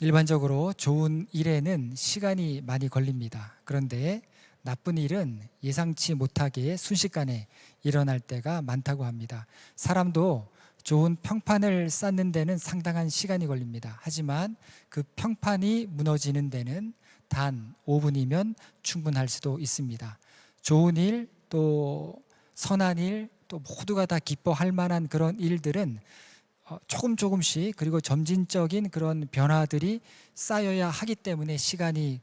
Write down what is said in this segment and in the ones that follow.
일반적으로 좋은 일에는 시간이 많이 걸립니다. 그런데 나쁜 일은 예상치 못하게 순식간에 일어날 때가 많다고 합니다. 사람도 좋은 평판을 쌓는 데는 상당한 시간이 걸립니다. 하지만 그 평판이 무너지는 데는 단 5분이면 충분할 수도 있습니다. 좋은 일, 또 선한 일, 또 모두가 다 기뻐할 만한 그런 일들은 조금씩 그리고 점진적인 그런 변화들이 쌓여야 하기 때문에 시간이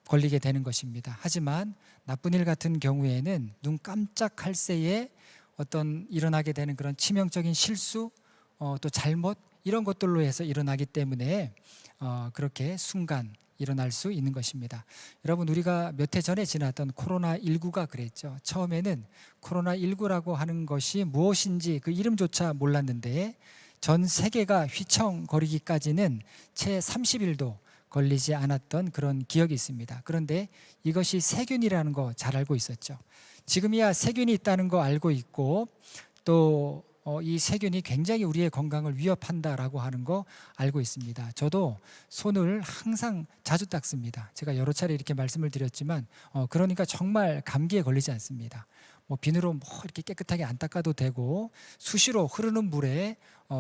걸리게 되는 것입니다. 하지만 나쁜 일 같은 경우에는 눈 깜짝할 새에 어떤 일어나게 되는 그런 치명적인 실수, 또 잘못 이런 것들로 해서 일어나기 때문에 그렇게 순간 일어날 수 있는 것입니다. 여러분, 우리가 몇 해 전에 지났던 코로나19가 그랬죠. 처음에는 코로나19라고 하는 것이 무엇인지 그 이름조차 몰랐는데 전 세계가 휘청거리기까지는 채 30일도 걸리지 않았던 그런 기억이 있습니다. 그런데 이것이 세균이라는 거 잘 알고 있었죠. 지금이야 세균이 있다는 거 알고 있고 또 이 세균이 굉장히 우리의 건강을 위협한다라고 하는 거 알고 있습니다. 저도 손을 항상 자주 닦습니다. 제가 여러 차례 이렇게 말씀을 드렸지만 그러니까 정말 감기에 걸리지 않습니다. 비누로 이렇게 깨끗하게 안 닦아도 되고 수시로 흐르는 물에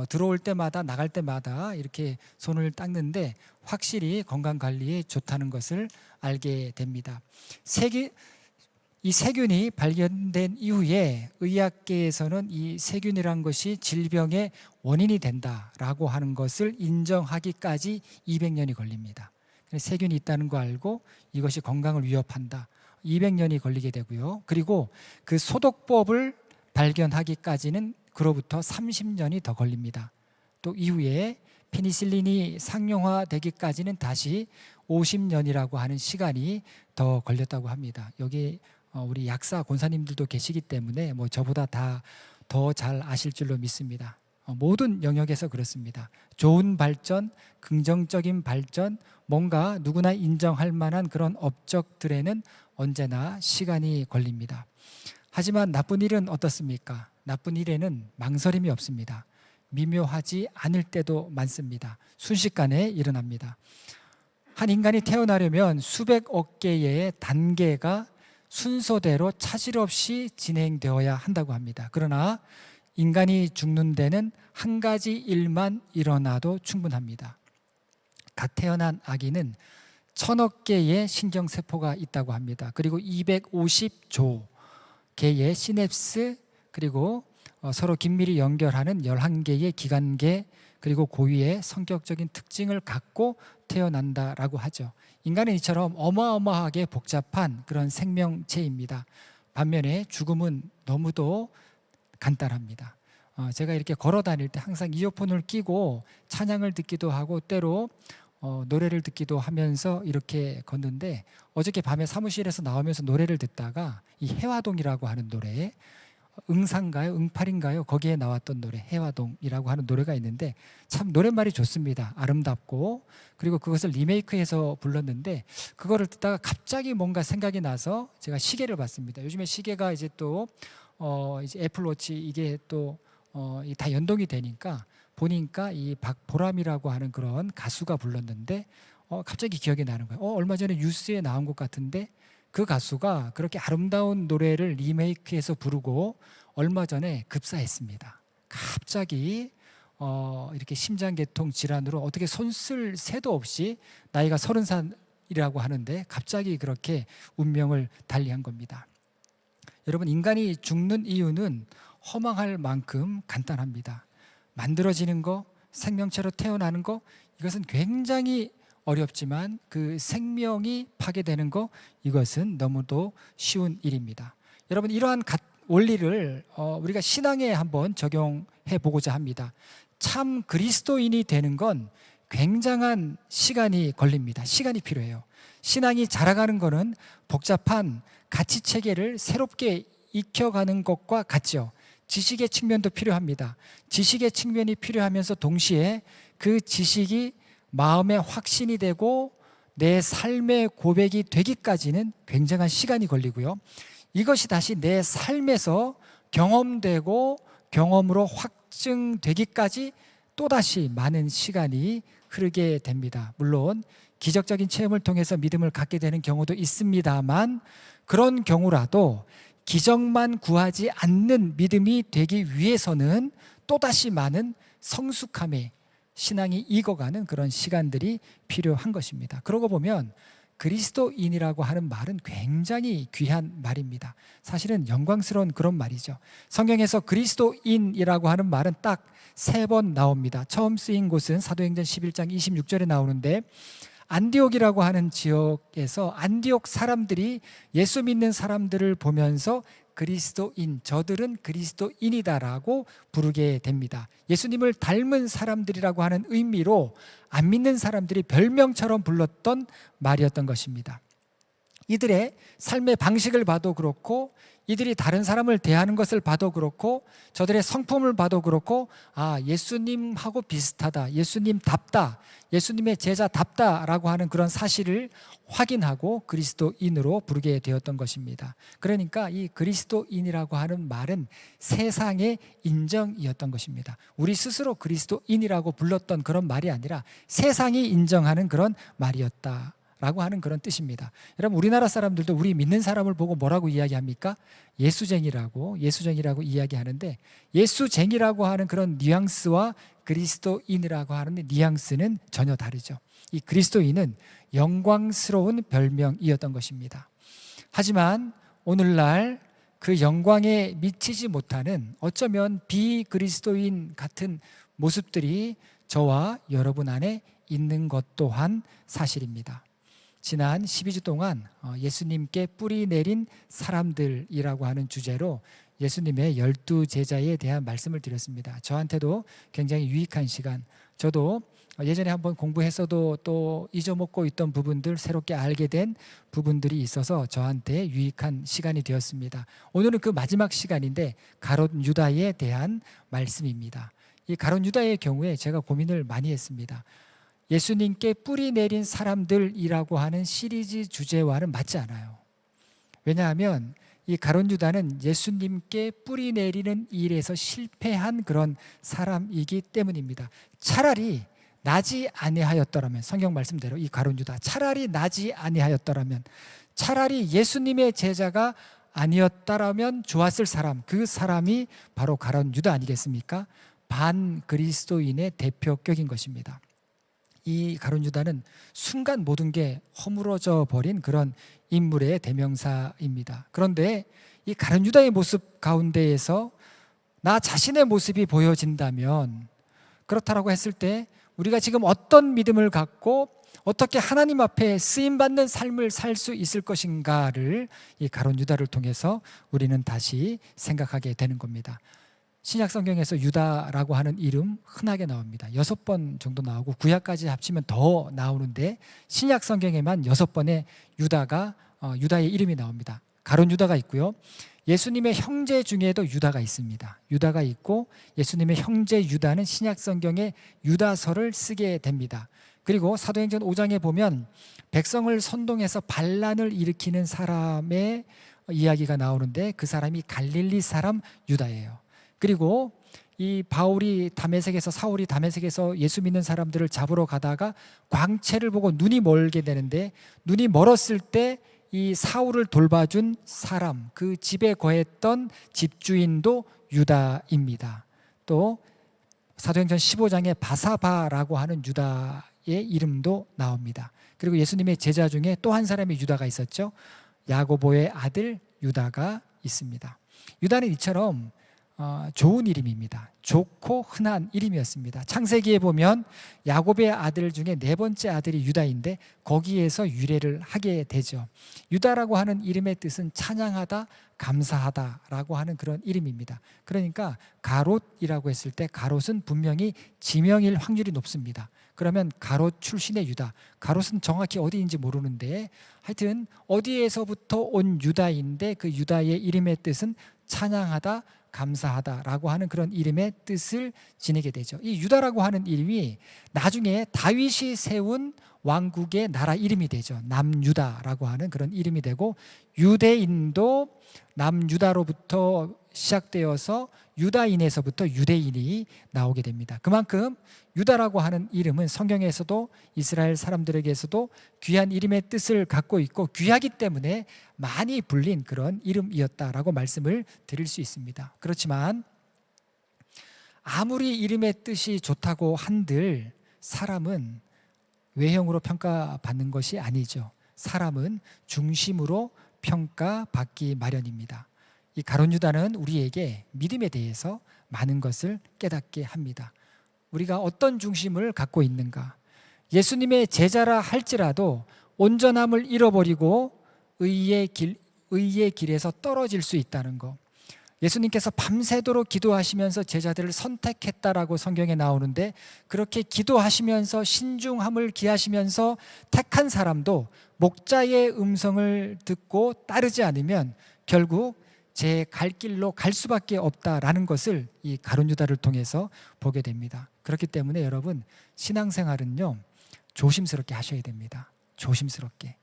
들어올 때마다 나갈 때마다 이렇게 손을 닦는데 확실히 건강 관리에 좋다는 것을 알게 됩니다. 이 세균이 발견된 이후에 의학계에서는 이 세균이란 것이 질병의 원인이 된다라고 하는 것을 인정하기까지 200년이 걸립니다. 세균이 있다는 거 알고 이것이 건강을 위협한다. 200년이 걸리게 되고요. 그리고 그 소독법을 발견하기까지는 그로부터 30년이 더 걸립니다. 또 이후에 페니실린이 상용화되기까지는 다시 50년이라고 하는 시간이 더 걸렸다고 합니다. 여기 우리 약사 권사님들도 계시기 때문에 저보다 다 더 잘 아실 줄로 믿습니다. 모든 영역에서 그렇습니다. 좋은 발전, 긍정적인 발전, 뭔가 누구나 인정할 만한 그런 업적들에는 언제나 시간이 걸립니다. 하지만 나쁜 일은 어떻습니까? 나쁜 일에는 망설임이 없습니다. 미묘하지 않을 때도 많습니다. 순식간에 일어납니다. 한 인간이 태어나려면 수백억 개의 단계가 순서대로 차질 없이 진행되어야 한다고 합니다. 그러나 인간이 죽는 데는 한 가지 일만 일어나도 충분합니다. 갓 태어난 아기는 1000억 개의 신경세포가 있다고 합니다. 그리고 250조 개의 시냅스, 그리고 서로 긴밀히 연결하는 11개의 기관계, 그리고 고유의 성격적인 특징을 갖고 태어난다라고 하죠. 인간은 이처럼 어마어마하게 복잡한 그런 생명체입니다. 반면에 죽음은 너무도 간단합니다. 제가 이렇게 걸어 다닐 때 항상 이어폰을 끼고 찬양을 듣기도 하고 때로 노래를 듣기도 하면서 이렇게 걷는데, 어저께 밤에 사무실에서 나오면서 노래를 듣다가 이 해화동이라고 하는 노래, 응사인가요? 응팔인가요? 거기에 나왔던 노래 해화동이라고 하는 노래가 있는데 참 노랫말이 좋습니다. 아름답고, 그리고 그것을 리메이크해서 불렀는데 그거를 듣다가 갑자기 뭔가 생각이 나서 제가 시계를 봤습니다. 요즘에 시계가 이제 또 이제 애플워치 이게 또 다 연동이 되니까 보니까 이 박보람이라고 하는 그런 가수가 불렀는데 갑자기 기억이 나는 거예요. 얼마 전에 뉴스에 나온 것 같은데 그 가수가 그렇게 아름다운 노래를 리메이크해서 부르고 얼마 전에 급사했습니다. 갑자기 이렇게 심장계통 질환으로 어떻게 손쓸 새도 없이 나이가 30살이라고 하는데 갑자기 그렇게 운명을 달리한 겁니다. 여러분, 인간이 죽는 이유는 허망할 만큼 간단합니다. 만들어지는 거, 생명체로 태어나는 거, 이것은 굉장히 어렵지만 그 생명이 파괴되는 거, 이것은 너무도 쉬운 일입니다. 여러분, 이러한 원리를 우리가 신앙에 한번 적용해 보고자 합니다. 참 그리스도인이 되는 건 굉장한 시간이 걸립니다. 시간이 필요해요. 신앙이 자라가는 거는 복잡한 가치 체계를 새롭게 익혀가는 것과 같죠. 지식의 측면도 필요합니다. 지식의 측면이 필요하면서 동시에 그 지식이 마음의 확신이 되고 내 삶의 고백이 되기까지는 굉장한 시간이 걸리고요. 이것이 다시 내 삶에서 경험되고 경험으로 확증되기까지 또다시 많은 시간이 흐르게 됩니다. 물론 기적적인 체험을 통해서 믿음을 갖게 되는 경우도 있습니다만, 그런 경우라도 기적만 구하지 않는 믿음이 되기 위해서는 또다시 많은 성숙함의 신앙이 익어가는 그런 시간들이 필요한 것입니다. 그러고 보면 그리스도인이라고 하는 말은 굉장히 귀한 말입니다. 사실은 영광스러운 그런 말이죠. 성경에서 그리스도인이라고 하는 말은 딱 3번 나옵니다. 처음 쓰인 곳은 사도행전 11장 26절에 나오는데, 안디옥이라고 하는 지역에서 안디옥 사람들이 예수 믿는 사람들을 보면서 그리스도인, 저들은 그리스도인이다라고 부르게 됩니다. 예수님을 닮은 사람들이라고 하는 의미로 안 믿는 사람들이 별명처럼 불렀던 말이었던 것입니다. 이들의 삶의 방식을 봐도 그렇고, 이들이 다른 사람을 대하는 것을 봐도 그렇고, 저들의 성품을 봐도 그렇고, 예수님하고 비슷하다, 예수님답다, 예수님의 제자답다라고 하는 그런 사실을 확인하고 그리스도인으로 부르게 되었던 것입니다. 그러니까 이 그리스도인이라고 하는 말은 세상의 인정이었던 것입니다. 우리 스스로 그리스도인이라고 불렀던 그런 말이 아니라 세상이 인정하는 그런 말이었다 라고 하는 그런 뜻입니다. 여러분, 우리나라 사람들도 우리 믿는 사람을 보고 뭐라고 이야기합니까? 예수쟁이라고 이야기하는데, 예수쟁이라고 하는 그런 뉘앙스와 그리스도인이라고 하는 뉘앙스는 전혀 다르죠. 이 그리스도인은 영광스러운 별명이었던 것입니다. 하지만 오늘날 그 영광에 미치지 못하는 어쩌면 비그리스도인 같은 모습들이 저와 여러분 안에 있는 것 또한 사실입니다. 지난 12주 동안 예수님께 뿌리 내린 사람들이라고 하는 주제로 예수님의 12제자에 대한 말씀을 드렸습니다. 저한테도 굉장히 유익한 시간, 저도 예전에 한번 공부했어도 또 잊어먹고 있던 부분들, 새롭게 알게 된 부분들이 있어서 저한테 유익한 시간이 되었습니다. 오늘은 그 마지막 시간인데 가롯 유다에 대한 말씀입니다. 이 가롯 유다의 경우에 제가 고민을 많이 했습니다. 예수님께 뿌리 내린 사람들이라고 하는 시리즈 주제와는 맞지 않아요. 왜냐하면 이 가롯 유다는 예수님께 뿌리 내리는 일에서 실패한 그런 사람이기 때문입니다. 차라리 나지 아니하였더라면, 성경 말씀대로 이 가롯 유다 차라리 나지 아니하였더라면, 차라리 예수님의 제자가 아니었다라면 좋았을 사람, 그 사람이 바로 가롯 유다 아니겠습니까? 반 그리스도인의 대표격인 것입니다. 이 가롯 유다는 순간 모든 게 허물어져 버린 그런 인물의 대명사입니다. 그런데 이 가롯 유다의 모습 가운데에서 나 자신의 모습이 보여진다면, 그렇다라고 했을 때 우리가 지금 어떤 믿음을 갖고 어떻게 하나님 앞에 쓰임받는 삶을 살 수 있을 것인가를 이 가롯 유다를 통해서 우리는 다시 생각하게 되는 겁니다. 신약 성경에서 유다라고 하는 이름 흔하게 나옵니다. 6번 정도 나오고 구약까지 합치면 더 나오는데, 신약 성경에만 6번의 유다의 이름이 나옵니다. 가롯 유다가 있고요. 예수님의 형제 중에도 유다가 있습니다. 유다가 있고, 예수님의 형제 유다는 신약 성경에 유다서를 쓰게 됩니다. 그리고 사도행전 5장에 보면 백성을 선동해서 반란을 일으키는 사람의 이야기가 나오는데, 그 사람이 갈릴리 사람 유다예요. 그리고 이 사울이 다메섹에서 예수 믿는 사람들을 잡으러 가다가 광채를 보고 눈이 멀게 되는데, 눈이 멀었을 때 이 사울을 돌봐준 사람, 그 집에 거했던 집주인도 유다입니다. 또 사도행전 15장에 바사바라고 하는 유다의 이름도 나옵니다. 그리고 예수님의 제자 중에 또 한 사람의 유다가 있었죠. 야고보의 아들 유다가 있습니다. 유다는 이처럼 좋은 이름입니다. 좋고 흔한 이름이었습니다. 창세기에 보면 야곱의 아들 중에 4번째 아들이 유다인데 거기에서 유래를 하게 되죠. 유다라고 하는 이름의 뜻은 찬양하다, 감사하다라고 하는 그런 이름입니다. 그러니까 가롯이라고 했을 때 가롯은 분명히 지명일 확률이 높습니다. 그러면 가롯 출신의 유다, 가롯은 정확히 어디인지 모르는데 하여튼 어디에서부터 온 유다인데, 그 유다의 이름의 뜻은 찬양하다, 감사하다라고 하는 그런 이름의 뜻을 지니게 되죠. 이 유다라고 하는 이름이 나중에 다윗이 세운 왕국의 나라 이름이 되죠. 남유다라고 하는 그런 이름이 되고, 유대인도 남유다로부터 시작되어서 유다인에서부터 유대인이 나오게 됩니다. 그만큼 유다라고 하는 이름은 성경에서도 이스라엘 사람들에게서도 귀한 이름의 뜻을 갖고 있고 귀하기 때문에 많이 불린 그런 이름이었다라고 말씀을 드릴 수 있습니다. 그렇지만 아무리 이름의 뜻이 좋다고 한들 사람은 외형으로 평가받는 것이 아니죠. 사람은 중심으로 평가받기 마련입니다. 이 가룟 유다는 우리에게 믿음에 대해서 많은 것을 깨닫게 합니다. 우리가 어떤 중심을 갖고 있는가? 예수님의 제자라 할지라도 온전함을 잃어버리고 의의 길에서 떨어질 수 있다는 것. 예수님께서 밤새도록 기도하시면서 제자들을 선택했다라고 성경에 나오는데 그렇게 기도하시면서 신중함을 기하시면서 택한 사람도 목자의 음성을 듣고 따르지 않으면 결국 제 갈 길로 갈 수밖에 없다라는 것을 이 가룟 유다를 통해서 보게 됩니다. 그렇기 때문에 여러분 신앙생활은요 조심스럽게 하셔야 됩니다. 조심스럽게.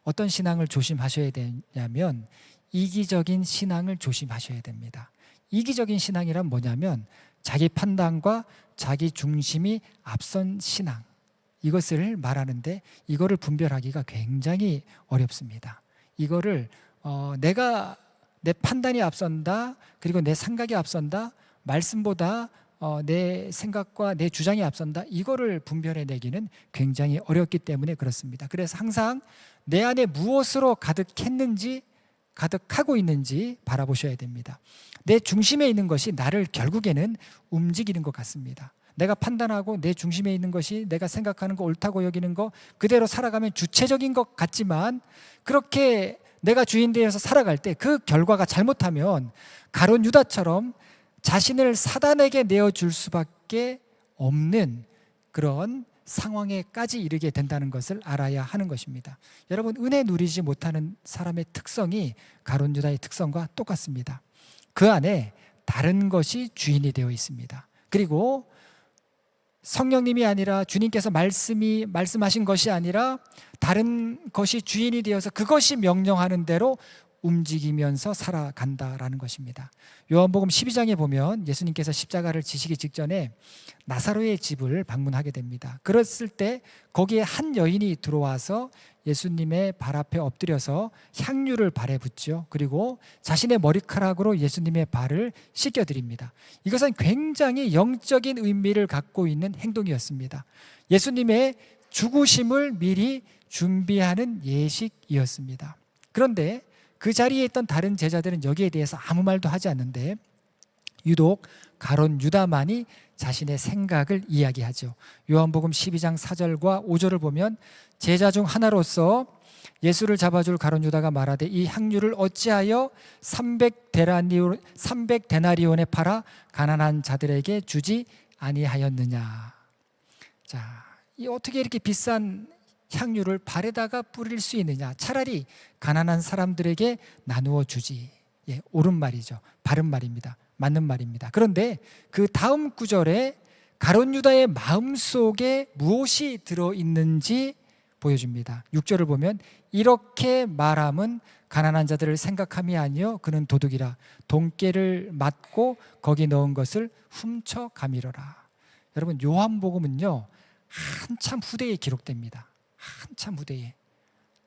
어떤 신앙을 조심하셔야 되냐면 이기적인 신앙을 조심하셔야 됩니다. 이기적인 신앙이란 뭐냐면 자기 판단과 자기 중심이 앞선 신앙, 이것을 말하는데 이거를 분별하기가 굉장히 어렵습니다. 이거를 내가 내 판단이 앞선다, 그리고 내 생각이 앞선다, 말씀보다 내 생각과 내 주장이 앞선다, 이거를 분별해내기는 굉장히 어렵기 때문에 그렇습니다. 그래서 항상 내 안에 무엇으로 가득했는지, 가득하고 있는지 바라보셔야 됩니다. 내 중심에 있는 것이 나를 결국에는 움직이는 것 같습니다. 내가 판단하고 내 중심에 있는 것이 내가 생각하는 거 옳다고 여기는 거 그대로 살아가면 주체적인 것 같지만 그렇게 내가 주인 되어서 살아갈 때 그 결과가 잘못하면 가룟 유다처럼 자신을 사단에게 내어줄 수밖에 없는 그런 상황에까지 이르게 된다는 것을 알아야 하는 것입니다. 여러분, 은혜 누리지 못하는 사람의 특성이 가룟 유다의 특성과 똑같습니다. 그 안에 다른 것이 주인이 되어 있습니다. 그리고 성령님이 아니라 주님께서 말씀하신 것이 아니라 다른 것이 주인이 되어서 그것이 명령하는 대로 움직이면서 살아간다라는 것입니다. 요한복음 12장에 보면 예수님께서 십자가를 지시기 직전에 나사로의 집을 방문하게 됩니다. 그랬을 때 거기에 한 여인이 들어와서 예수님의 발 앞에 엎드려서 향유를 발에 붓죠. 그리고 자신의 머리카락으로 예수님의 발을 씻겨드립니다. 이것은 굉장히 영적인 의미를 갖고 있는 행동이었습니다. 예수님의 죽으심을 미리 준비하는 예식이었습니다. 그런데 그 자리에 있던 다른 제자들은 여기에 대해서 아무 말도 하지 않는데 유독 가룟 유다만이 자신의 생각을 이야기하죠. 요한복음 12장 4절과 5절을 보면 제자 중 하나로서 예수를 잡아줄 가룟 유다가 말하되 이 향유를 어찌하여 300데나리온에 팔아 가난한 자들에게 주지 아니하였느냐. 자, 이 어떻게 이렇게 비싼 향유를 발에다가 뿌릴 수 있느냐. 차라리 가난한 사람들에게 나누어 주지. 예, 옳은 말이죠. 바른 말입니다. 맞는 말입니다. 그런데 그 다음 구절에 가룟 유다의 마음속에 무엇이 들어있는지 보여줍니다. 6절을 보면 이렇게 말함은 가난한 자들을 생각함이 아니요 그는 도둑이라 돈깨를 맞고 거기 넣은 것을 훔쳐 가미러라. 여러분, 요한복음은요 한참 후대에 기록됩니다. 한참 후대에.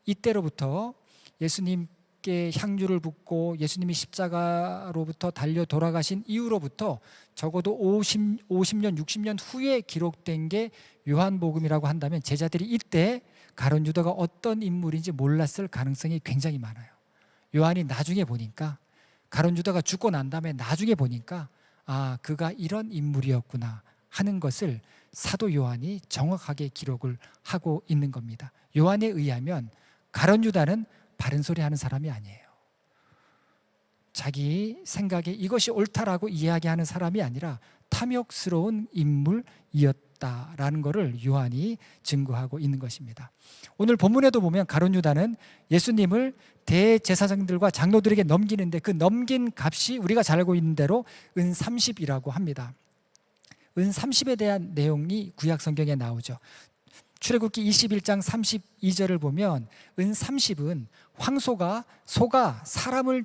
이때로부터 예수님께 향유를 붓고 예수님이 십자가로부터 달려 돌아가신 이후로부터 적어도 50년, 60년 후에 기록된 게 요한복음이라고 한다면 제자들이 이때 가룟 유다가 어떤 인물인지 몰랐을 가능성이 굉장히 많아요. 요한이 나중에 보니까 가룟 유다가 죽고 난 다음에 나중에 보니까 아, 그가 이런 인물이었구나 하는 것을 사도 요한이 정확하게 기록을 하고 있는 겁니다. 요한에 의하면 가룟 유다는 바른 소리 하는 사람이 아니에요. 자기 생각에 이것이 옳다라고 이야기하는 사람이 아니라 탐욕스러운 인물이었다라는 것을 요한이 증거하고 있는 것입니다. 오늘 본문에도 보면 가룟 유다는 예수님을 대제사장들과 장로들에게 넘기는데 그 넘긴 값이 우리가 잘 알고 있는 대로 은 30이라고 합니다. 은 30에 대한 내용이 구약 성경에 나오죠. 출애굽기 21장 32절을 보면 은 30은 소가 사람을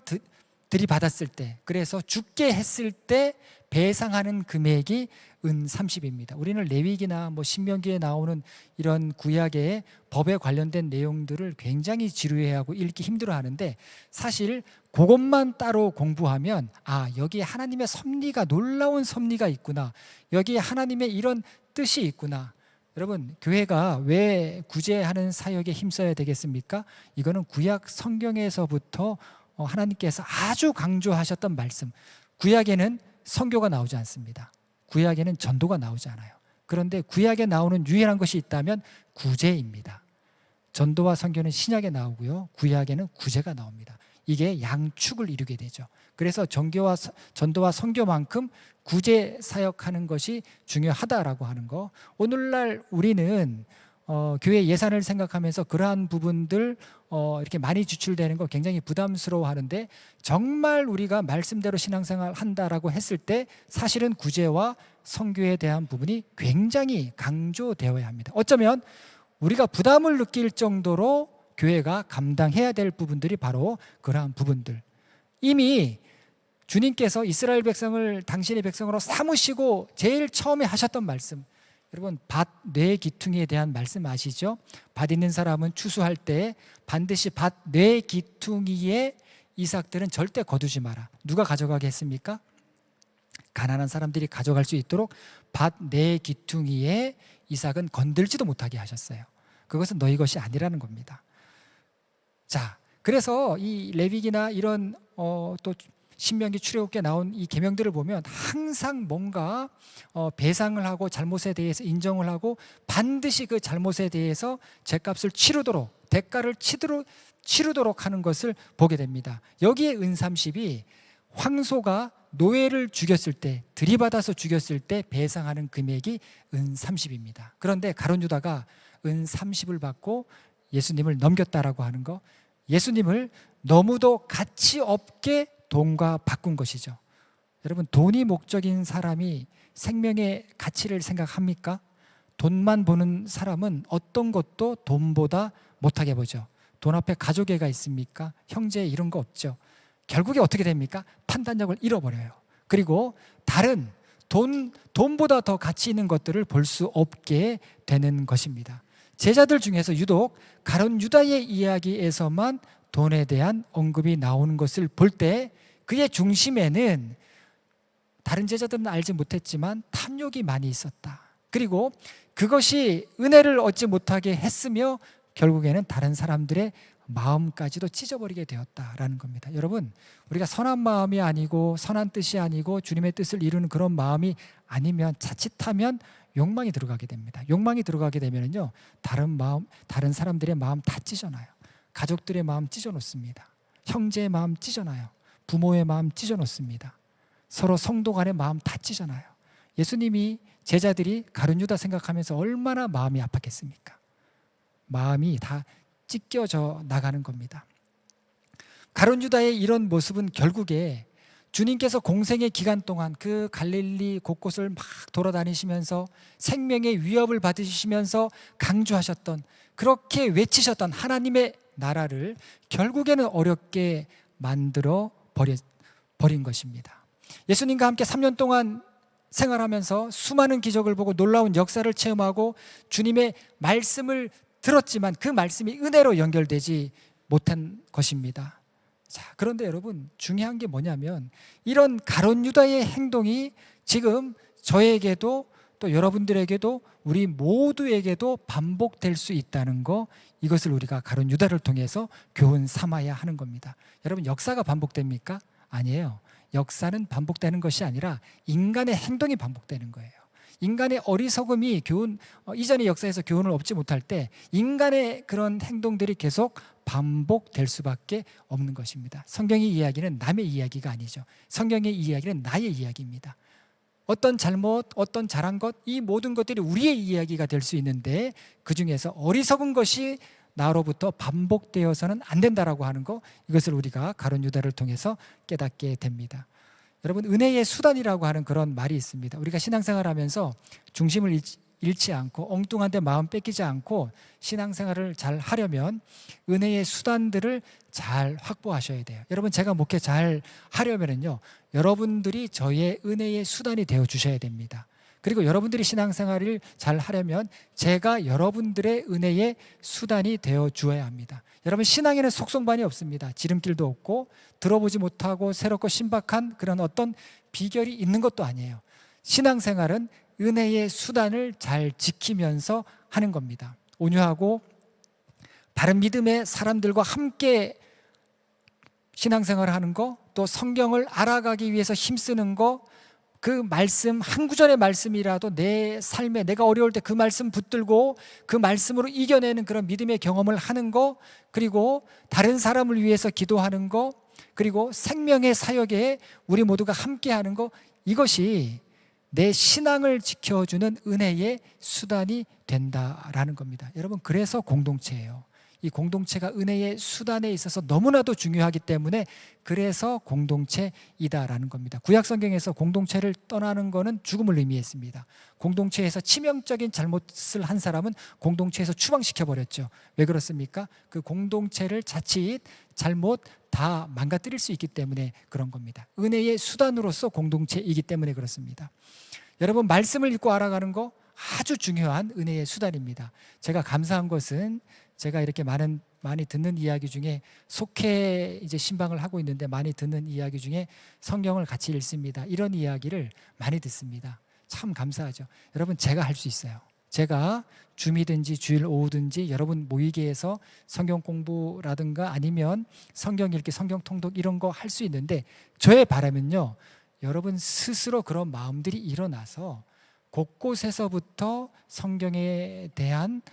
들이받았을 때, 그래서 죽게 했을 때 배상하는 금액이 은 30입니다. 우리는 레위기나 신명기에 나오는 이런 구약의 법에 관련된 내용들을 굉장히 지루해하고 읽기 힘들어하는데, 사실 그것만 따로 공부하면 여기에 하나님의 섭리가, 놀라운 섭리가 있구나, 여기에 하나님의 이런 뜻이 있구나. 여러분, 교회가 왜 구제하는 사역에 힘써야 되겠습니까? 이거는 구약 성경에서부터 하나님께서 아주 강조하셨던 말씀. 구약에는 선교가 나오지 않습니다. 구약에는 전도가 나오지 않아요. 그런데 구약에 나오는 유일한 것이 있다면 구제입니다. 전도와 선교는 신약에 나오고요, 구약에는 구제가 나옵니다. 이게 양축을 이루게 되죠. 그래서 전도와 선교만큼 구제 사역하는 것이 중요하다라고 하는 거. 오늘날 우리는 교회 예산을 생각하면서 그러한 부분들 이렇게 많이 지출되는 거 굉장히 부담스러워하는데, 정말 우리가 말씀대로 신앙생활 한다라고 했을 때 사실은 구제와 선교에 대한 부분이 굉장히 강조되어야 합니다. 어쩌면 우리가 부담을 느낄 정도로 교회가 감당해야 될 부분들이 바로 그러한 부분들. 이미 주님께서 이스라엘 백성을 당신의 백성으로 삼으시고 제일 처음에 하셨던 말씀, 여러분, 밭 뇌 기퉁이에 대한 말씀 아시죠? 밭 있는 사람은 추수할 때 반드시 밭 뇌 기퉁이의 이삭들은 절대 거두지 마라. 누가 가져가겠습니까? 가난한 사람들이 가져갈 수 있도록 밭 뇌 기퉁이의 이삭은 건들지도 못하게 하셨어요. 그것은 너희 것이 아니라는 겁니다. 자, 그래서 이 레위기나 이런 또 신명기, 출애굽기에 나온 이 계명들을 보면 항상 뭔가 배상을 하고 잘못에 대해서 인정을 하고 반드시 그 잘못에 대해서 죗값을 치르도록, 대가를 치르도록 하는 것을 보게 됩니다. 여기에 은 30이 황소가 노예를 죽였을 때, 들이받아서 죽였을 때 배상하는 금액이 은 30입니다. 그런데 가룟 유다가 은 30을 받고 예수님을 넘겼다라고 하는 거, 예수님을 너무도 가치 없게 돈과 바꾼 것이죠. 여러분, 돈이 목적인 사람이 생명의 가치를 생각합니까? 돈만 보는 사람은 어떤 것도 돈보다 못하게 보죠. 돈 앞에 가족애가 있습니까? 형제 이런 거 없죠. 결국에 어떻게 됩니까? 판단력을 잃어버려요. 그리고 다른 돈보다 더 가치 있는 것들을 볼 수 없게 되는 것입니다. 제자들 중에서 유독 가룟 유다의 이야기에서만 돈에 대한 언급이 나오는 것을 볼 때 그의 중심에는 다른 제자들은 알지 못했지만 탐욕이 많이 있었다. 그리고 그것이 은혜를 얻지 못하게 했으며 결국에는 다른 사람들의 마음까지도 찢어버리게 되었다라는 겁니다. 여러분, 우리가 선한 마음이 아니고 선한 뜻이 아니고 주님의 뜻을 이루는 그런 마음이 아니면 자칫하면 욕망이 들어가게 됩니다. 욕망이 들어가게 되면요, 다른 사람들의 마음 다 찢어놔요. 가족들의 마음 찢어놓습니다. 형제의 마음 찢어놔요. 부모의 마음 찢어놓습니다. 서로 성도 간의 마음 다 찢어놔요. 예수님이 제자들이 가룟 유다 생각하면서 얼마나 마음이 아팠겠습니까? 마음이 다 찢겨져 나가는 겁니다. 가룟 유다의 이런 모습은 결국에 주님께서 공생의 기간 동안 그 갈릴리 곳곳을 막 돌아다니시면서 생명의 위협을 받으시면서 강조하셨던, 그렇게 외치셨던 하나님의 나라를 결국에는 어렵게 만들어 버린 것입니다. 예수님과 함께 3년 동안 생활하면서 수많은 기적을 보고 놀라운 역사를 체험하고 주님의 말씀을 들었지만 그 말씀이 은혜로 연결되지 못한 것입니다. 자, 그런데 여러분, 중요한 게 뭐냐면 이런 가룟 유다의 행동이 지금 저에게도 또 여러분들에게도 우리 모두에게도 반복될 수 있다는 거, 이것을 우리가 가룟 유다를 통해서 교훈 삼아야 하는 겁니다. 여러분, 역사가 반복됩니까? 아니에요. 역사는 반복되는 것이 아니라 인간의 행동이 반복되는 거예요. 인간의 어리석음이 이전의 역사에서 교훈을 얻지 못할 때 인간의 그런 행동들이 계속 반복될 수밖에 없는 것입니다. 성경의 이야기는 남의 이야기가 아니죠. 성경의 이야기는 나의 이야기입니다. 어떤 잘못, 어떤 잘한 것, 이 모든 것들이 우리의 이야기가 될 수 있는데 그 중에서 어리석은 것이 나로부터 반복되어서는 안 된다라고 하는 거, 이것을 우리가 가룟 유다를 통해서 깨닫게 됩니다. 여러분, 은혜의 수단이라고 하는 그런 말이 있습니다. 우리가 신앙생활하면서 중심을 잃지 않고 엉뚱한 데 마음 뺏기지 않고 신앙생활을 잘 하려면 은혜의 수단들을 잘 확보하셔야 돼요. 여러분, 제가 목회 잘 하려면요, 여러분들이 저의 은혜의 수단이 되어 주셔야 됩니다. 그리고 여러분들이 신앙생활을 잘 하려면 제가 여러분들의 은혜의 수단이 되어 주어야 합니다. 여러분, 신앙에는 속성반이 없습니다. 지름길도 없고 들어보지 못하고 새롭고 신박한 그런 어떤 비결이 있는 것도 아니에요. 신앙생활은 은혜의 수단을 잘 지키면서 하는 겁니다. 온유하고 바른 믿음의 사람들과 함께 신앙생활을 하는 거, 또 성경을 알아가기 위해서 힘쓰는 거, 그 말씀 한 구절의 말씀이라도 내 삶에 내가 어려울 때 그 말씀 붙들고 그 말씀으로 이겨내는 그런 믿음의 경험을 하는 거, 그리고 다른 사람을 위해서 기도하는 거, 그리고 생명의 사역에 우리 모두가 함께 하는 거, 이것이 내 신앙을 지켜주는 은혜의 수단이 된다라는 겁니다. 여러분, 그래서 공동체예요. 이 공동체가 은혜의 수단에 있어서 너무나도 중요하기 때문에 그래서 공동체이다라는 겁니다. 구약 성경에서 공동체를 떠나는 것은 죽음을 의미했습니다. 공동체에서 치명적인 잘못을 한 사람은 공동체에서 추방시켜 버렸죠. 왜 그렇습니까? 그 공동체를 자칫 잘못 다 망가뜨릴 수 있기 때문에 그런 겁니다. 은혜의 수단으로서 공동체이기 때문에 그렇습니다. 여러분, 말씀을 읽고 알아가는 거 아주 중요한 은혜의 수단입니다. 제가 감사한 것은 제가 이렇게 많이 듣는 이야기 중에, 속해 이제 신방을 하고 있는데 많이 듣는 이야기 중에 성경을 같이 읽습니다. 이런 이야기를 많이 듣습니다. 참 감사하죠. 여러분, 제가 할 수 있어요. 제가 줌이든지 주일 오후든지 여러분 모이게 해서 성경 공부라든가 아니면 성경 읽기, 성경 통독 이런 거 할 수 있는데, 저의 바람은요, 여러분 스스로 그런 마음들이 일어나서 곳곳에서부터 성경에 대한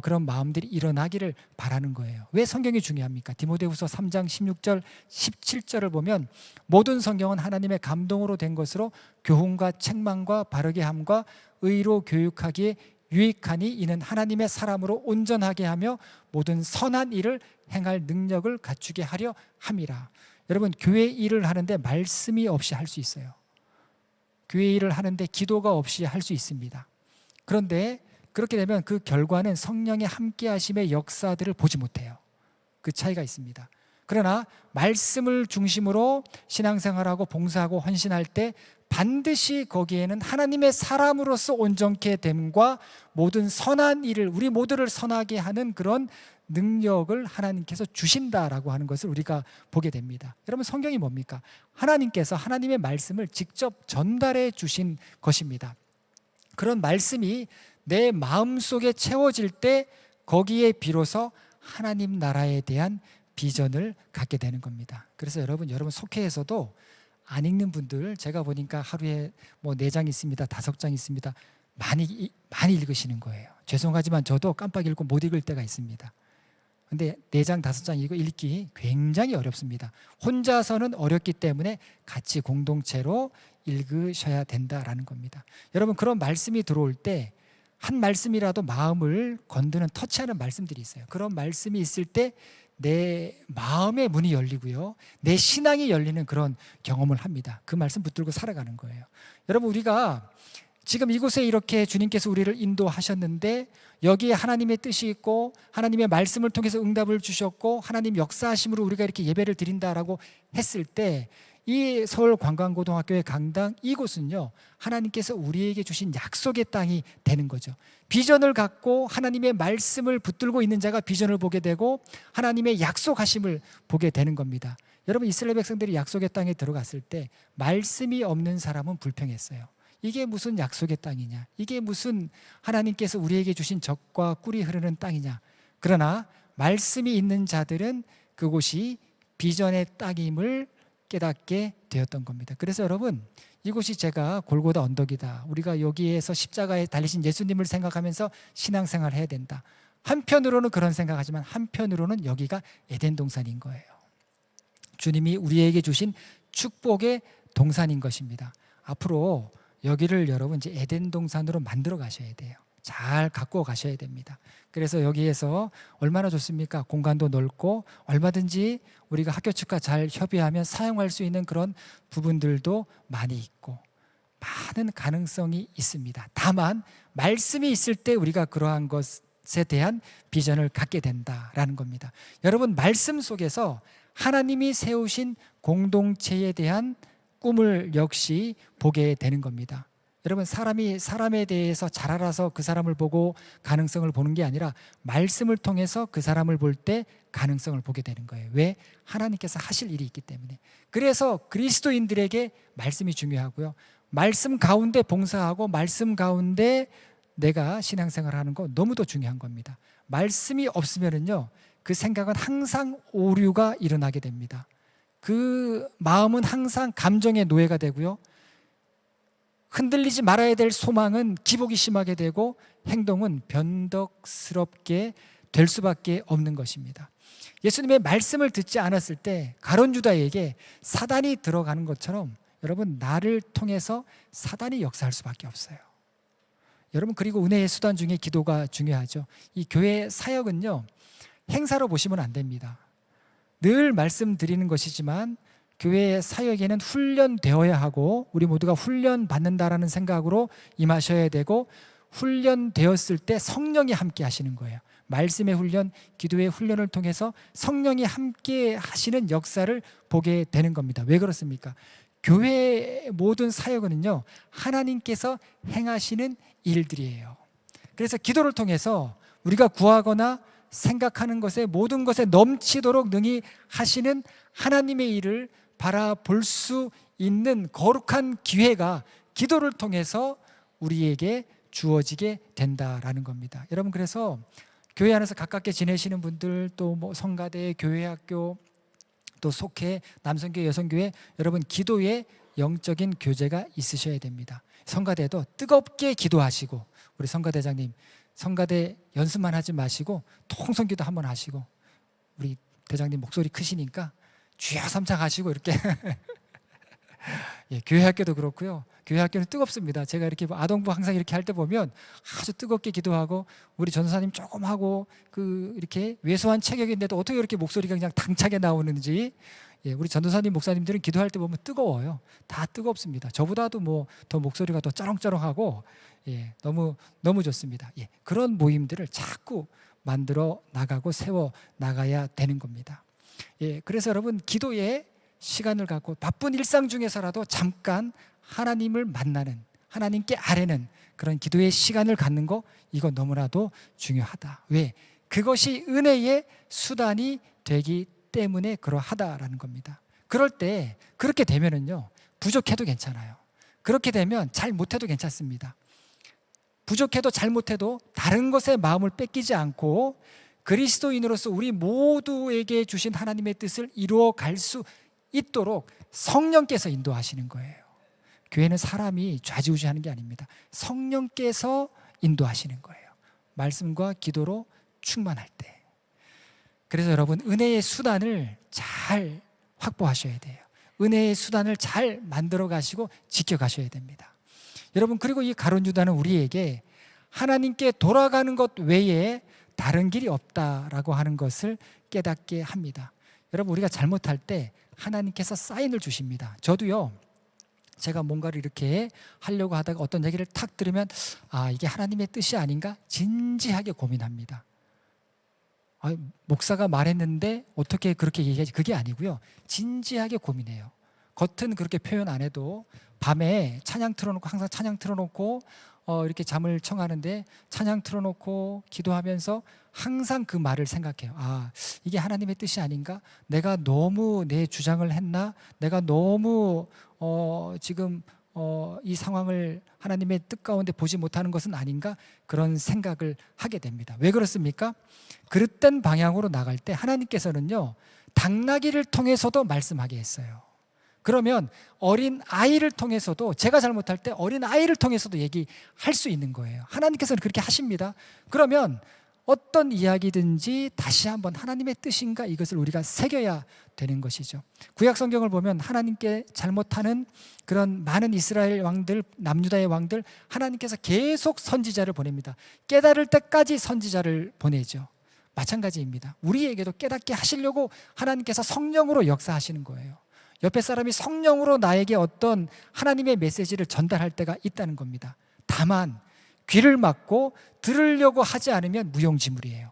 그런 마음들이 일어나기를 바라는 거예요. 왜 성경이 중요합니까? 디모데후서 3장 16절 17절을 보면 모든 성경은 하나님의 감동으로 된 것으로 교훈과 책망과 바르게 함과 의로 교육하기에 유익하니 이는 하나님의 사람으로 온전하게 하며 모든 선한 일을 행할 능력을 갖추게 하려 함이라. 여러분, 교회 일을 하는데 말씀이 없이 할 수 있어요. 교회 일을 하는데 기도가 없이 할 수 있습니다. 그런데 그렇게 되면 그 결과는 성령의 함께하심의 역사들을 보지 못해요. 그 차이가 있습니다. 그러나 말씀을 중심으로 신앙생활하고 봉사하고 헌신할 때 반드시 거기에는 하나님의 사람으로서 온전케 됨과 모든 선한 일을, 우리 모두를 선하게 하는 그런 능력을 하나님께서 주신다라고 하는 것을 우리가 보게 됩니다. 여러분, 성경이 뭡니까? 하나님께서 하나님의 말씀을 직접 전달해 주신 것입니다. 그런 말씀이 내 마음속에 채워질 때 거기에 비로소 하나님 나라에 대한 비전을 갖게 되는 겁니다. 그래서 여러분 속회에서도 안 읽는 분들, 제가 보니까 하루에 뭐 4장 있습니다, 5장 있습니다. 많이 읽으시는 거예요. 죄송하지만 저도 깜빡 읽고 못 읽을 때가 있습니다. 근데 4장, 5장 이거 읽기 굉장히 어렵습니다. 혼자서는 어렵기 때문에 같이 공동체로 읽으셔야 된다라는 겁니다. 여러분, 그런 말씀이 들어올 때 한 말씀이라도 마음을 건드는, 터치하는 말씀들이 있어요. 그런 말씀이 있을 때 내 마음의 문이 열리고요, 내 신앙이 열리는 그런 경험을 합니다. 그 말씀 붙들고 살아가는 거예요. 여러분, 우리가 지금 이곳에 이렇게 주님께서 우리를 인도하셨는데 여기에 하나님의 뜻이 있고 하나님의 말씀을 통해서 응답을 주셨고 하나님 역사하심으로 우리가 이렇게 예배를 드린다라고 했을 때, 이 서울관광고등학교의 강당 이곳은요, 하나님께서 우리에게 주신 약속의 땅이 되는 거죠. 비전을 갖고 하나님의 말씀을 붙들고 있는 자가 비전을 보게 되고 하나님의 약속하심을 보게 되는 겁니다. 여러분, 이스라엘 백성들이 약속의 땅에 들어갔을 때 말씀이 없는 사람은 불평했어요. 이게 무슨 약속의 땅이냐, 이게 무슨 하나님께서 우리에게 주신 젖과 꿀이 흐르는 땅이냐. 그러나 말씀이 있는 자들은 그곳이 비전의 땅임을 깨닫게 되었던 겁니다. 그래서 여러분, 이곳이 제가 골고다 언덕이다, 우리가 여기에서 십자가에 달리신 예수님을 생각하면서 신앙생활을 해야 된다, 한편으로는 그런 생각하지만 한편으로는 여기가 에덴 동산인 거예요. 주님이 우리에게 주신 축복의 동산인 것입니다. 앞으로 여기를 여러분 이제 에덴 동산으로 만들어 가셔야 돼요. 잘 갖고 가셔야 됩니다. 그래서 여기에서 얼마나 좋습니까? 공간도 넓고 얼마든지 우리가 학교 측과 잘 협의하면 사용할 수 있는 그런 부분들도 많이 있고, 많은 가능성이 있습니다. 다만 말씀이 있을 때 우리가 그러한 것에 대한 비전을 갖게 된다라는 겁니다. 여러분, 말씀 속에서 하나님이 세우신 공동체에 대한 꿈을 역시 보게 되는 겁니다. 여러분, 사람이 사람에 대해서 잘 알아서 그 사람을 보고 가능성을 보는 게 아니라 말씀을 통해서 그 사람을 볼 때 가능성을 보게 되는 거예요. 왜? 하나님께서 하실 일이 있기 때문에. 그래서 그리스도인들에게 말씀이 중요하고요. 말씀 가운데 봉사하고 말씀 가운데 내가 신앙생활하는 거 너무도 중요한 겁니다. 말씀이 없으면은요, 그 생각은 항상 오류가 일어나게 됩니다. 그 마음은 항상 감정의 노예가 되고요. 흔들리지 말아야 될 소망은 기복이 심하게 되고 행동은 변덕스럽게 될 수밖에 없는 것입니다. 예수님의 말씀을 듣지 않았을 때 가룟 유다에게 사단이 들어가는 것처럼 여러분, 나를 통해서 사단이 역사할 수밖에 없어요. 여러분, 그리고 은혜의 수단 중에 기도가 중요하죠. 이 교회 사역은요, 행사로 보시면 안 됩니다. 늘 말씀드리는 것이지만 교회의 사역에는 훈련되어야 하고 우리 모두가 훈련받는다라는 생각으로 임하셔야 되고, 훈련되었을 때 성령이 함께 하시는 거예요. 말씀의 훈련, 기도의 훈련을 통해서 성령이 함께 하시는 역사를 보게 되는 겁니다. 왜 그렇습니까? 교회의 모든 사역은요, 하나님께서 행하시는 일들이에요. 그래서 기도를 통해서 우리가 구하거나 생각하는 것에 모든 것에 넘치도록 능히 하시는 하나님의 일을 바라볼 수 있는 거룩한 기회가 기도를 통해서 우리에게 주어지게 된다라는 겁니다. 여러분, 그래서 교회 안에서 가깝게 지내시는 분들, 또 뭐 성가대, 교회학교, 또 속회, 남성교회, 여성교회, 여러분, 기도에 영적인 교제가 있으셔야 됩니다. 성가대도 뜨겁게 기도하시고, 우리 성가대장님, 성가대 연습만 하지 마시고 통성기도 한번 하시고, 우리 대장님 목소리 크시니까 주여 삼창하시고 이렇게 예, 교회 학교도 그렇고요. 교회 학교는 뜨겁습니다. 제가 이렇게 아동부 항상 이렇게 할 때 보면 아주 뜨겁게 기도하고, 우리 전도사님 조금 하고, 이렇게 왜소한 체격인데도 어떻게 이렇게 목소리가 그냥 당차게 나오는지. 예, 우리 전도사님 목사님들은 기도할 때 보면 뜨거워요. 다 뜨겁습니다. 저보다도 뭐 더 목소리가 더 쩌렁쩌렁하고, 예, 너무 좋습니다. 예, 그런 모임들을 자꾸 만들어 나가고 세워 나가야 되는 겁니다. 예, 그래서 여러분, 기도에 시간을 갖고 바쁜 일상 중에서라도 잠깐 하나님을 만나는, 하나님께 아뢰는 그런 기도의 시간을 갖는 거, 이거 너무나도 중요하다. 왜? 그것이 은혜의 수단이 되기 때문에 그러하다라는 겁니다. 그럴 때 그렇게 되면은요, 부족해도 괜찮아요. 그렇게 되면 잘 못해도 괜찮습니다. 부족해도 잘 못해도 다른 것에 마음을 뺏기지 않고 그리스도인으로서 우리 모두에게 주신 하나님의 뜻을 이루어 갈 수 있도록 성령께서 인도하시는 거예요. 교회는 사람이 좌지우지하는 게 아닙니다. 성령께서 인도하시는 거예요. 말씀과 기도로 충만할 때. 그래서 여러분, 은혜의 수단을 잘 확보하셔야 돼요. 은혜의 수단을 잘 만들어 가시고 지켜 가셔야 됩니다. 여러분, 그리고 이 가룟 유다는 우리에게 하나님께 돌아가는 것 외에 다른 길이 없다라고 하는 것을 깨닫게 합니다. 여러분, 우리가 잘못할 때 하나님께서 사인을 주십니다. 저도요, 제가 뭔가를 이렇게 하려고 하다가 어떤 얘기를 탁 들으면 이게 하나님의 뜻이 아닌가 진지하게 고민합니다. 목사가 말했는데 어떻게 그렇게 얘기하지? 그게 아니고요, 진지하게 고민해요. 겉은 그렇게 표현 안 해도 밤에 찬양 틀어놓고, 항상 찬양 틀어놓고 이렇게 잠을 청하는데 찬양 틀어놓고 기도하면서 항상 그 말을 생각해요. 이게 하나님의 뜻이 아닌가? 내가 너무 내 주장을 했나? 내가 너무 지금 이 상황을 하나님의 뜻 가운데 보지 못하는 것은 아닌가? 그런 생각을 하게 됩니다. 왜 그렇습니까? 그릇된 방향으로 나갈 때 하나님께서는요, 당나귀를 통해서도 말씀하게 했어요. 그러면 어린 아이를 통해서도, 제가 잘못할 때 어린 아이를 통해서도 얘기할 수 있는 거예요. 하나님께서는 그렇게 하십니다. 그러면 어떤 이야기든지 다시 한번 하나님의 뜻인가, 이것을 우리가 새겨야 되는 것이죠. 구약 성경을 보면 하나님께 잘못하는 그런 많은 이스라엘 왕들, 남유다의 왕들, 하나님께서 계속 선지자를 보냅니다. 깨달을 때까지 선지자를 보내죠. 마찬가지입니다. 우리에게도 깨닫게 하시려고 하나님께서 성령으로 역사하시는 거예요. 옆에 사람이 성령으로 나에게 어떤 하나님의 메시지를 전달할 때가 있다는 겁니다. 다만 귀를 막고 들으려고 하지 않으면 무용지물이에요.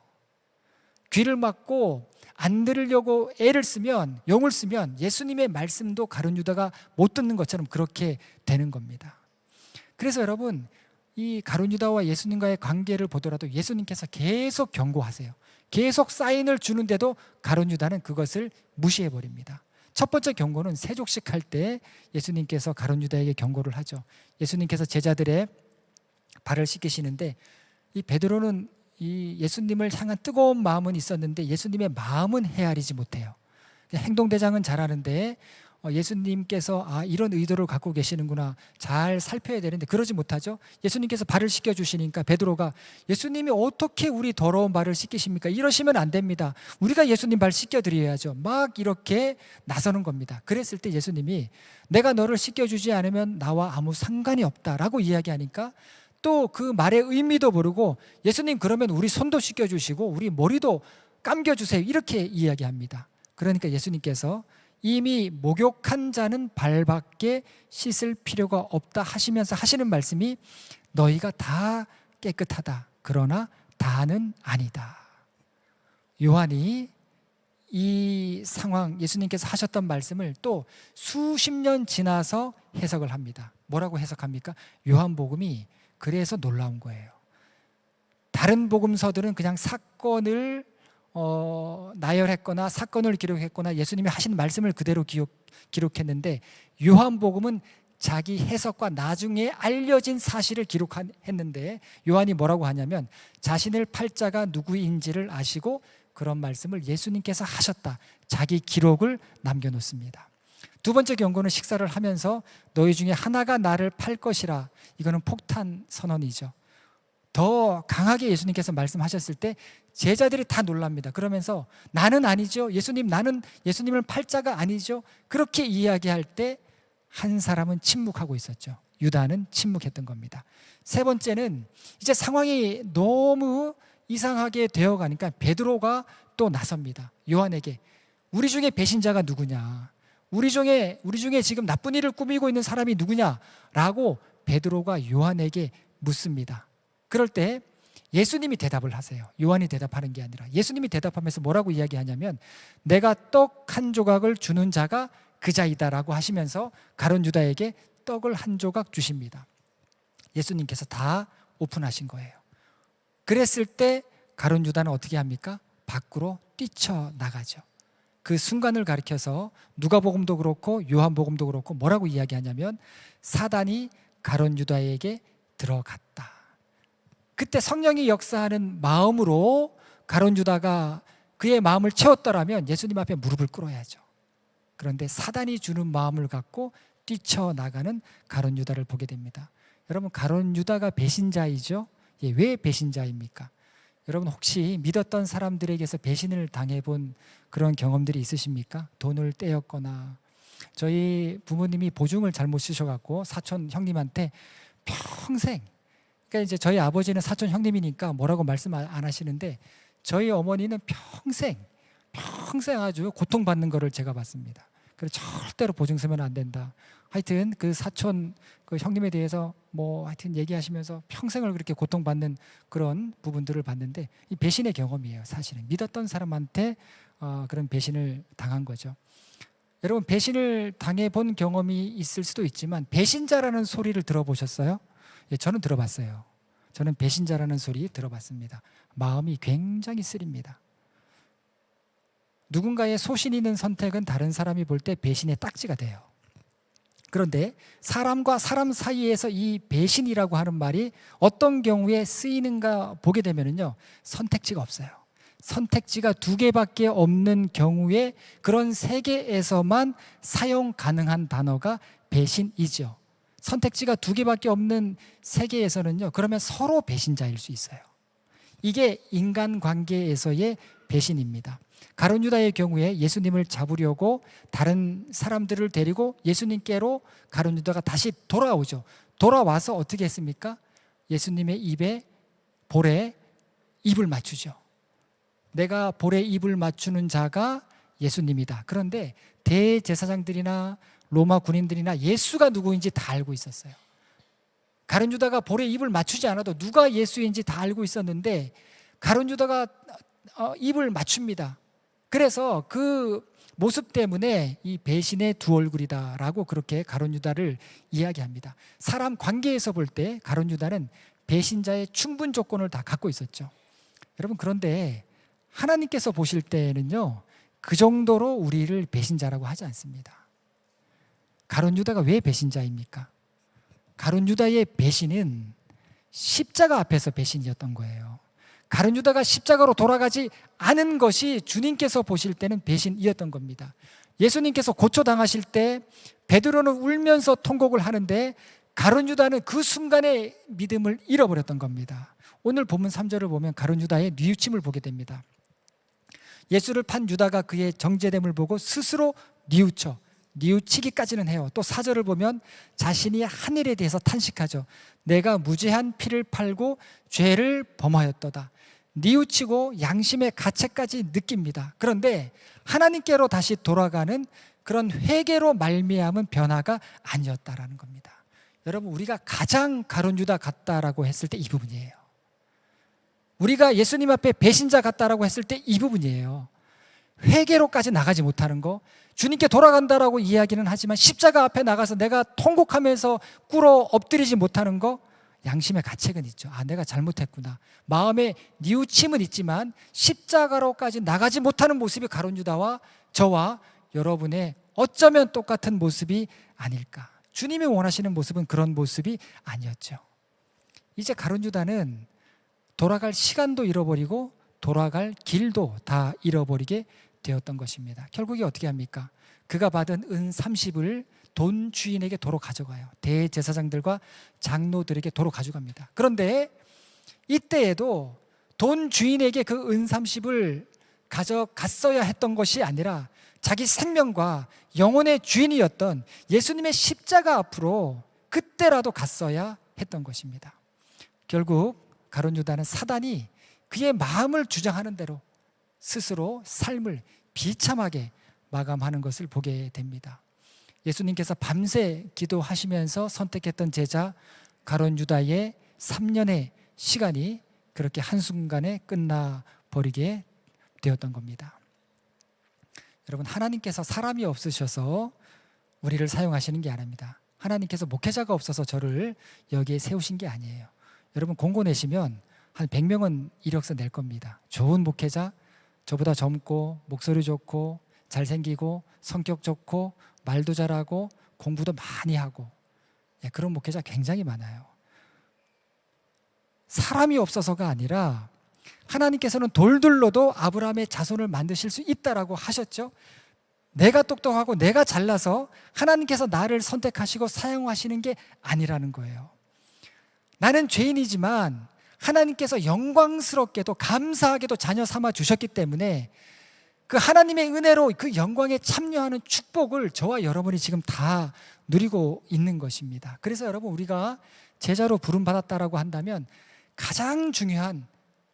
귀를 막고 안 들으려고 애를 쓰면, 용을 쓰면 예수님의 말씀도 가룟 유다가 못 듣는 것처럼 그렇게 되는 겁니다. 그래서 여러분, 이 가룟 유다와 예수님과의 관계를 보더라도 예수님께서 계속 경고하세요. 계속 사인을 주는데도 가룟 유다는 그것을 무시해 버립니다. 첫 번째 경고는 세족식 할 때 예수님께서 가룟 유다에게 경고를 하죠. 예수님께서 제자들의 발을 씻기시는데 이 베드로는 이 예수님을 향한 뜨거운 마음은 있었는데 예수님의 마음은 헤아리지 못해요. 행동대장은 잘하는데 예수님께서 이런 의도를 갖고 계시는구나, 잘 살펴야 되는데 그러지 못하죠. 예수님께서 발을 씻겨주시니까 베드로가 예수님이 어떻게 우리 더러운 발을 씻기십니까? 이러시면 안 됩니다. 우리가 예수님 발 씻겨드려야죠. 막 이렇게 나서는 겁니다. 그랬을 때 예수님이 내가 너를 씻겨주지 않으면 나와 아무 상관이 없다라고 이야기하니까 또 그 말의 의미도 모르고 예수님 그러면 우리 손도 씻겨주시고 우리 머리도 감겨주세요 이렇게 이야기합니다. 그러니까 예수님께서 이미 목욕한 자는 발밖에 씻을 필요가 없다 하시면서 하시는 말씀이 너희가 다 깨끗하다 그러나 다는 아니다. 요한이 이 상황, 예수님께서 하셨던 말씀을 또 수십 년 지나서 해석을 합니다. 뭐라고 해석합니까? 요한복음이 그래서 놀라운 거예요. 다른 복음서들은 그냥 사건을 나열했거나 사건을 기록했거나 예수님이 하신 말씀을 그대로 기록했는데 요한복음은 자기 해석과 나중에 알려진 사실을 기록했는데 요한이 뭐라고 하냐면 자신을 팔자가 누구인지를 아시고 그런 말씀을 예수님께서 하셨다. 자기 기록을 남겨놓습니다. 두 번째 경고는 식사를 하면서 너희 중에 하나가 나를 팔 것이라. 이거는 폭탄 선언이죠. 더 강하게 예수님께서 말씀하셨을 때 제자들이 다 놀랍니다. 그러면서 나는 아니죠. 나는 예수님을 팔 자가 아니죠. 그렇게 이야기할 때 한 사람은 침묵하고 있었죠. 유다는 침묵했던 겁니다. 세 번째는 이제 상황이 너무 이상하게 되어가니까 베드로가 또 나섭니다. 요한에게 우리 중에 배신자가 누구냐? 우리 중에 지금 나쁜 일을 꾸미고 있는 사람이 누구냐라고 베드로가 요한에게 묻습니다. 그럴 때 예수님이 대답을 하세요. 요한이 대답하는 게 아니라 예수님이 대답하면서 뭐라고 이야기하냐면 내가 떡 한 조각을 주는 자가 그 자이다라고 하시면서 가룟 유다에게 떡을 한 조각 주십니다. 예수님께서 다 오픈하신 거예요. 그랬을 때 가룟 유다는 어떻게 합니까? 밖으로 뛰쳐나가죠. 그 순간을 가리켜서 누가복음도 그렇고 요한복음도 그렇고 뭐라고 이야기하냐면 사단이 가룟 유다에게 들어갔다. 그때 성령이 역사하는 마음으로 가룟 유다가 그의 마음을 채웠더라면 예수님 앞에 무릎을 꿇어야죠. 그런데 사단이 주는 마음을 갖고 뛰쳐나가는 가룟 유다를 보게 됩니다. 여러분 가룟 유다가 배신자이죠. 왜 배신자입니까? 여러분 혹시 믿었던 사람들에게서 배신을 당해본 그런 경험들이 있으십니까? 돈을 떼었거나 저희 부모님이 보증을 잘못 쓰셔갖고 사촌 형님한테 평생, 그러니까 이제 저희 아버지는 사촌 형님이니까 뭐라고 말씀 안 하시는데 저희 어머니는 평생 아주 고통받는 거를 제가 봤습니다. 그래서 절대로 보증 쓰면 안 된다. 하여튼 그 사촌 그 형님에 대해서 하여튼 얘기하시면서 평생을 그렇게 고통받는 그런 부분들을 봤는데 이 배신의 경험이에요. 사실은 믿었던 사람한테 그런 배신을 당한 거죠. 여러분 배신을 당해본 경험이 있을 수도 있지만 배신자라는 소리를 들어보셨어요? 예, 저는 들어봤어요. 저는 배신자라는 소리 들어봤습니다. 마음이 굉장히 쓰립니다. 누군가의 소신 있는 선택은 다른 사람이 볼 때 배신의 딱지가 돼요. 그런데 사람과 사람 사이에서 이 배신이라고 하는 말이 어떤 경우에 쓰이는가 보게 되면요, 선택지가 없어요. 선택지가 2개밖에 없는 경우에 그런 세계에서만 사용 가능한 단어가 배신이죠. 선택지가 2개밖에 없는 세계에서는요, 그러면 서로 배신자일 수 있어요. 이게 인간관계에서의 배신입니다. 가룟 유다의 경우에 예수님을 잡으려고 다른 사람들을 데리고 예수님께로 가룟 유다가 다시 돌아오죠. 돌아와서 어떻게 했습니까? 예수님의 입에 볼에 입을 맞추죠. 내가 볼에 입을 맞추는 자가 예수님이다. 그런데 대제사장들이나 로마 군인들이나 예수가 누구인지 다 알고 있었어요. 가룟 유다가 볼에 입을 맞추지 않아도 누가 예수인지 다 알고 있었는데 가룟 유다가 입을 맞춥니다. 그래서 그 모습 때문에 이 배신의 두 얼굴이다라고 그렇게 가룟 유다를 이야기합니다. 사람 관계에서 볼 때 가룟 유다는 배신자의 충분 조건을 다 갖고 있었죠. 여러분, 그런데 하나님께서 보실 때는요, 그 정도로 우리를 배신자라고 하지 않습니다. 가룟 유다가 왜 배신자입니까? 가룟 유다의 배신은 십자가 앞에서 배신이었던 거예요. 가룟 유다가 십자가로 돌아가지 않은 것이 주님께서 보실 때는 배신이었던 겁니다. 예수님께서 고초당하실 때 베드로는 울면서 통곡을 하는데 가룟 유다는 그 순간에 믿음을 잃어버렸던 겁니다. 오늘 본문 3절을 보면 가룟 유다의 뉘우침을 보게 됩니다. 예수를 판 유다가 그의 정죄됨을 보고 스스로 뉘우치기까지는 해요. 또 4절을 보면 자신이 한 일에 대해서 탄식하죠. 내가 무죄한 피를 팔고 죄를 범하였도다. 뉘우치고 양심의 가책까지 느낍니다. 그런데 하나님께로 다시 돌아가는 그런 회개로 말미암은 변화가 아니었다라는 겁니다. 여러분, 우리가 가장 가룟 유다 같다라고 했을 때 이 부분이에요. 우리가 예수님 앞에 배신자 같다라고 했을 때 이 부분이에요. 회개로까지 나가지 못하는 거, 주님께 돌아간다라고 이야기는 하지만 십자가 앞에 나가서 내가 통곡하면서 꿇어 엎드리지 못하는 거, 양심의 가책은 있죠. 아, 내가 잘못했구나. 마음의 뉘우침은 있지만 십자가로까지 나가지 못하는 모습이 가룟 유다와 저와 여러분의 어쩌면 똑같은 모습이 아닐까. 주님이 원하시는 모습은 그런 모습이 아니었죠. 이제 가룟 유다는 돌아갈 시간도 잃어버리고 돌아갈 길도 다 잃어버리게 되었던 것입니다. 결국에 어떻게 합니까? 그가 받은 은 30을 돈 주인에게 도로 가져가요. 대제사장들과 장로들에게 도로 가져갑니다. 그런데 이때에도 돈 주인에게 그 은 30을 가져갔어야 했던 것이 아니라 자기 생명과 영혼의 주인이었던 예수님의 십자가 앞으로 그때라도 갔어야 했던 것입니다. 결국 가룟 유다는 사단이 그의 마음을 주장하는 대로 스스로 삶을 비참하게 마감하는 것을 보게 됩니다. 예수님께서 밤새 기도하시면서 선택했던 제자 가룟 유다의 3년의 시간이 그렇게 한순간에 끝나버리게 되었던 겁니다. 여러분, 하나님께서 사람이 없으셔서 우리를 사용하시는 게 아닙니다. 하나님께서 목회자가 없어서 저를 여기에 세우신 게 아니에요. 여러분, 공고 내시면 한 100명은 이력서 낼 겁니다. 좋은 목회자, 저보다 젊고 목소리 좋고 잘생기고 성격 좋고 말도 잘하고 공부도 많이 하고, 그런 목회자 굉장히 많아요. 사람이 없어서가 아니라 하나님께서는 돌들로도 아브라함의 자손을 만드실 수 있다라고 하셨죠. 내가 똑똑하고 내가 잘나서 하나님께서 나를 선택하시고 사용하시는 게 아니라는 거예요. 나는 죄인이지만 하나님께서 영광스럽게도 감사하게도 자녀 삼아 주셨기 때문에 그 하나님의 은혜로 그 영광에 참여하는 축복을 저와 여러분이 지금 다 누리고 있는 것입니다. 그래서 여러분, 우리가 제자로 부름받았다라고 한다면 가장 중요한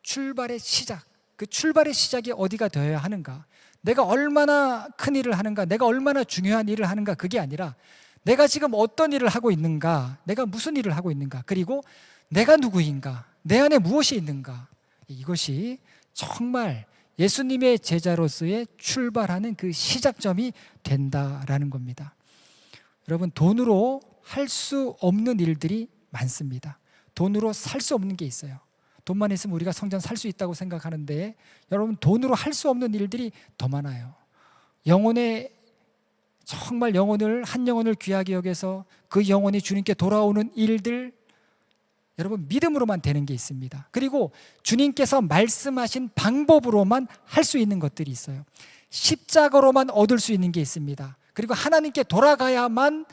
출발의 시작, 그 출발의 시작이 어디가 되어야 하는가, 내가 얼마나 큰 일을 하는가, 내가 얼마나 중요한 일을 하는가, 그게 아니라 내가 지금 어떤 일을 하고 있는가, 내가 무슨 일을 하고 있는가, 그리고 내가 누구인가, 내 안에 무엇이 있는가, 이것이 정말 예수님의 제자로서의 출발하는 그 시작점이 된다라는 겁니다. 여러분, 돈으로 할 수 없는 일들이 많습니다. 돈으로 살 수 없는 게 있어요. 돈만 있으면 우리가 성전 살 수 있다고 생각하는데 여러분, 돈으로 할 수 없는 일들이 더 많아요. 정말 영혼을, 한 영혼을 귀하게 여겨서 그 영혼이 주님께 돌아오는 일들, 여러분, 믿음으로만 되는 게 있습니다. 그리고 주님께서 말씀하신 방법으로만 할 수 있는 것들이 있어요. 십자가로만 얻을 수 있는 게 있습니다. 그리고 하나님께 돌아가야만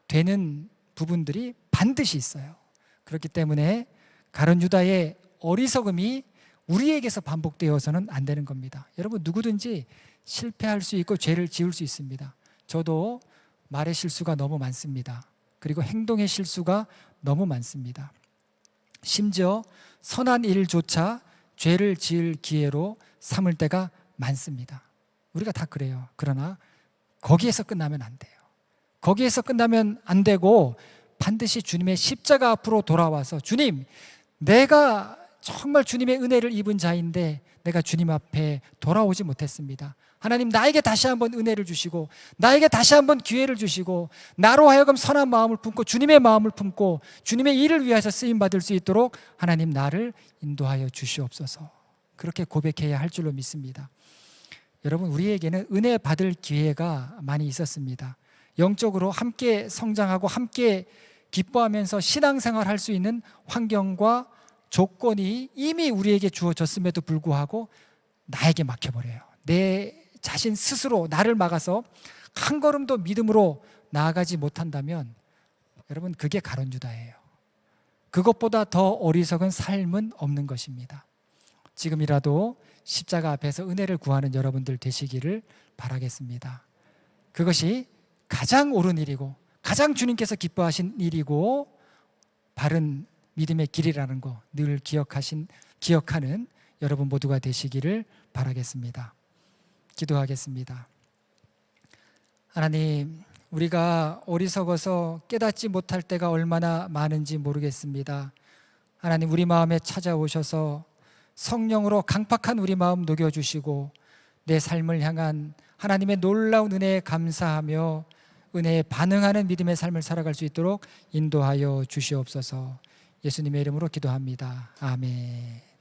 되는 부분들이 반드시 있어요. 그렇기 때문에 가룟 유다의 어리석음이 우리에게서 반복되어서는 안 되는 겁니다. 여러분, 누구든지 실패할 수 있고 죄를 지을 수 있습니다. 저도 말의 실수가 너무 많습니다. 그리고 행동의 실수가 너무 많습니다. 심지어 선한 일조차 죄를 지을 기회로 삼을 때가 많습니다. 우리가 다 그래요. 그러나 거기에서 끝나면 안 돼요. 거기에서 끝나면 안 되고 반드시 주님의 십자가 앞으로 돌아와서 주님, 내가 정말 주님의 은혜를 입은 자인데 내가 주님 앞에 돌아오지 못했습니다. 하나님, 나에게 다시 한번 은혜를 주시고 나에게 다시 한번 기회를 주시고 나로 하여금 선한 마음을 품고 주님의 마음을 품고 주님의 일을 위해서 쓰임받을 수 있도록 하나님, 나를 인도하여 주시옵소서. 그렇게 고백해야 할 줄로 믿습니다. 여러분, 우리에게는 은혜 받을 기회가 많이 있었습니다. 영적으로 함께 성장하고 함께 기뻐하면서 신앙생활 할 수 있는 환경과 조건이 이미 우리에게 주어졌음에도 불구하고 나에게 막혀버려요. 내 자신 스스로 나를 막아서 한 걸음도 믿음으로 나아가지 못한다면 여러분, 그게 가론유다예요. 그것보다 더 어리석은 삶은 없는 것입니다. 지금이라도 십자가 앞에서 은혜를 구하는 여러분들 되시기를 바라겠습니다. 그것이 가장 옳은 일이고 가장 주님께서 기뻐하신 일이고 바른 믿음의 길이라는 거 늘 기억하는 여러분 모두가 되시기를 바라겠습니다. 기도하겠습니다. 하나님, 우리가 어리석어서 깨닫지 못할 때가 얼마나 많은지 모르겠습니다. 하나님, 우리 마음에 찾아오셔서 성령으로 강팍한 우리 마음 녹여주시고 내 삶을 향한 하나님의 놀라운 은혜에 감사하며 은혜에 반응하는 믿음의 삶을 살아갈 수 있도록 인도하여 주시옵소서. 예수님의 이름으로 기도합니다. 아멘.